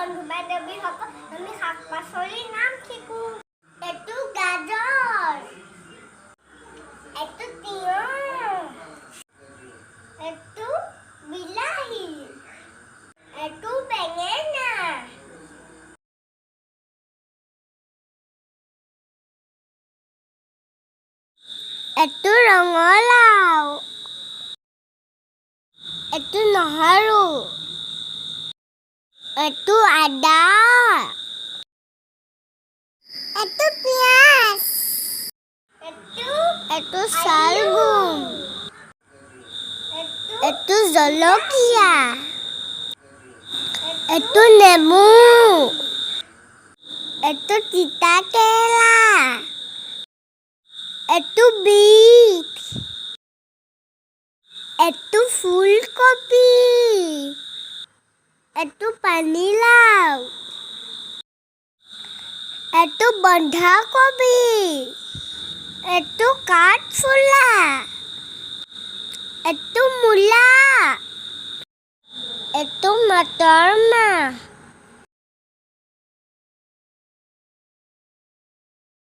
বন্ধু-বান্ধৱীসকল আমি শাক-পাচলিৰ নাম শিকো। এইটো গাজৰ, এইটো তিয়ঁহ, এইটো বিলাহী, এইটো বেঙেনা, এইটো ৰঙালাও, এইটো নহৰু, এইটো আদা, এইটো পিঁয়াজ, এইটো চালগুম, এইটো জলকীয়া, এইটো নেমু, এইটো তিতাকেৰেলা, এইটো বিট, এইটো ফুলকবি, এইটো পানীলাও, এইটো বন্ধাকবি, এইটো কাঠফুলা, এইটো মূলা, এইটো মটৰ মাহ।